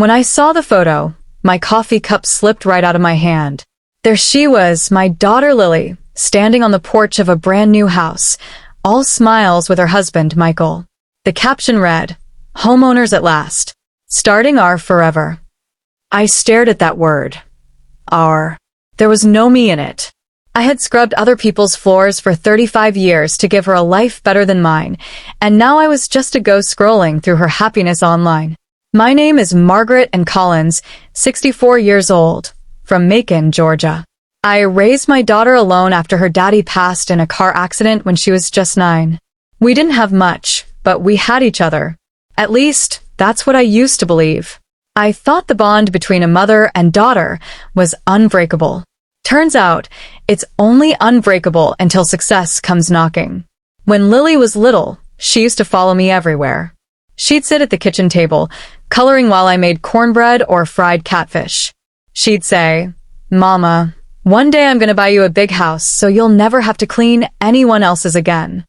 When I saw the photo, my coffee cup slipped right out of my hand. There she was, my daughter Lily, standing on the porch of a brand new house, all smiles with her husband, Michael. The caption read, "Homeowners at last. Starting our forever." I stared at that word. Our. There was no me in it. I had scrubbed other people's floors for 35 years to give her a life better than mine, and now I was just a ghost scrolling through her happiness online. My name is Margaret and Collins, 64 years old, from Macon, Georgia. I raised my daughter alone after her daddy passed in a car accident when she was just 9. We didn't have much, but we had each other. At least, that's what I used to believe. I thought the bond between a mother and daughter was unbreakable. Turns out, it's only unbreakable until success comes knocking. When Lily was little, she used to follow me everywhere. She'd sit at the kitchen table, coloring while I made cornbread or fried catfish. She'd say, "Mama, one day I'm gonna buy you a big house so you'll never have to clean anyone else's again."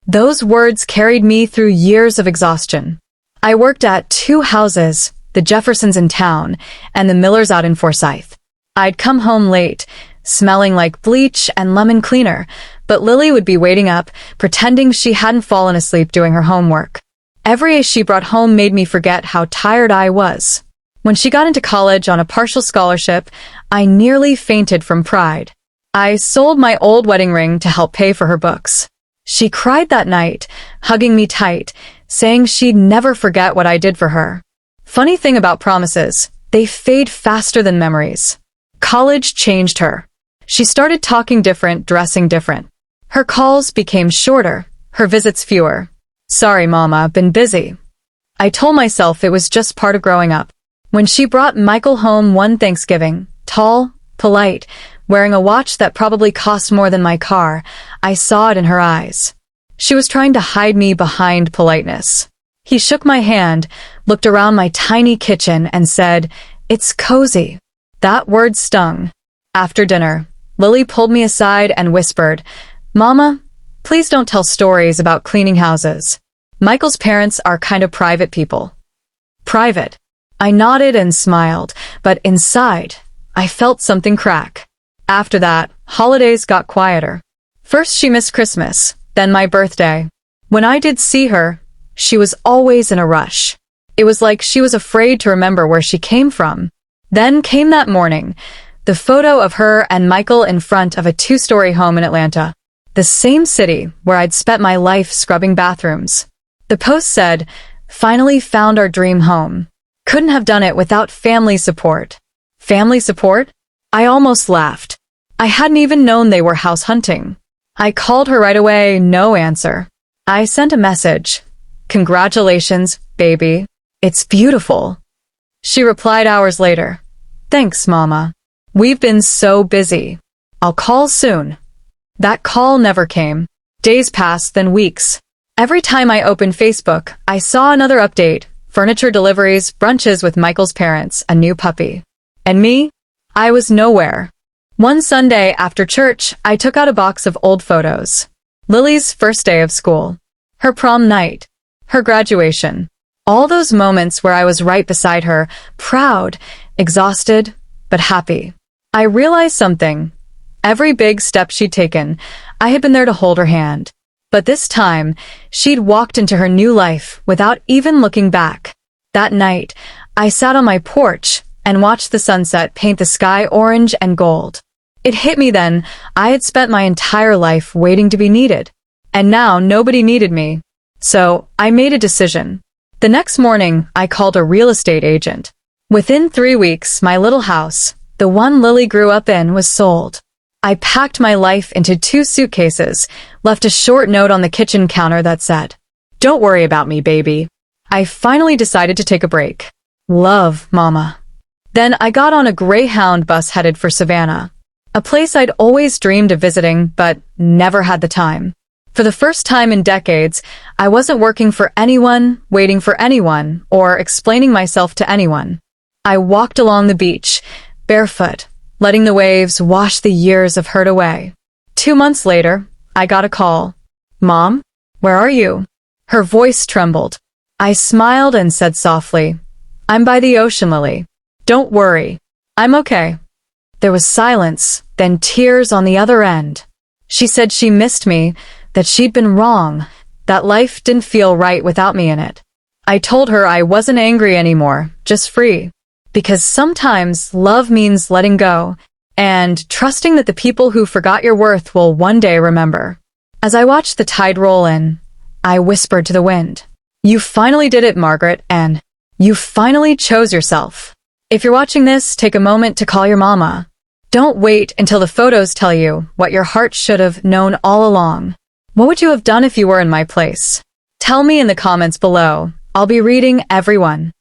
Those words carried me through years of exhaustion. I worked at 2 houses, the Jeffersons in town and the Millers out in Forsyth. I'd come home late, smelling like bleach and lemon cleaner, but Lily would be waiting up, pretending she hadn't fallen asleep doing her homework. Every A she brought home made me forget how tired I was. When she got into college on a partial scholarship, I nearly fainted from pride. I sold my old wedding ring to help pay for her books. She cried that night, hugging me tight, saying she'd never forget what I did for her. Funny thing about promises, they fade faster than memories. College changed her. She started talking different, dressing different. Her calls became shorter, her visits fewer. "Sorry, Mama, been busy." I told myself it was just part of growing up. When she brought Michael home one Thanksgiving, tall, polite, wearing a watch that probably cost more than my car, I saw it in her eyes. She was trying to hide me behind politeness. He shook my hand, looked around my tiny kitchen, and said, "It's cozy." That word stung. After dinner, Lily pulled me aside and whispered, "Mama, please don't tell stories about cleaning houses. Michael's parents are kind of private people." Private. I nodded and smiled, but inside, I felt something crack. After that, holidays got quieter. First she missed Christmas, then my birthday. When I did see her, she was always in a rush. It was like she was afraid to remember where she came from. Then came that morning, the photo of her and Michael in front of a 2-story home in Atlanta, the same city where I'd spent my life scrubbing bathrooms. The post said, "Finally found our dream home. Couldn't have done it without family support." Family support? I almost laughed. I hadn't even known they were house hunting. I called her right away, no answer. I sent a message. "Congratulations, baby. It's beautiful." She replied hours later. "Thanks, Mama. We've been so busy. I'll call soon." That call never came. Days passed, then weeks. Every time I opened Facebook, I saw another update. Furniture deliveries, brunches with Michael's parents, a new puppy. And me? I was nowhere. One Sunday after church, I took out a box of old photos. Lily's first day of school. Her prom night. Her graduation. All those moments where I was right beside her, proud, exhausted, but happy. I realized something. Every big step she'd taken, I had been there to hold her hand. But this time, she'd walked into her new life without even looking back. That night, I sat on my porch and watched the sunset paint the sky orange and gold. It hit me then, I had spent my entire life waiting to be needed. And now nobody needed me. So, I made a decision. The next morning, I called a real estate agent. Within 3 weeks, my little house, the one Lily grew up in, was sold. I packed my life into 2 suitcases, left a short note on the kitchen counter that said, "Don't worry about me, baby." I finally decided to take a break. Love, Mama. Then I got on a Greyhound bus headed for Savannah, a place I'd always dreamed of visiting but never had the time. For the first time in decades, I wasn't working for anyone, waiting for anyone, or explaining myself to anyone. I walked along the beach, barefoot, letting the waves wash the years of hurt away. 2 months later, I got a call. "Mom, where are you?" Her voice trembled. I smiled and said softly, I'm by the ocean, Lily. Don't worry. I'm okay. There was silence, then tears on the other end. She said she missed me, that she'd been wrong, that life didn't feel right without me in it. I told her I wasn't angry anymore, just free. Because sometimes love means letting go, and trusting that the people who forgot your worth will one day remember. As I watched the tide roll in, I whispered to the wind, "You finally did it, Margaret, and you finally chose yourself." If you're watching this, take a moment to call your mama. Don't wait until the photos tell you what your heart should have known all along. What would you have done if you were in my place? Tell me in the comments below. I'll be reading everyone.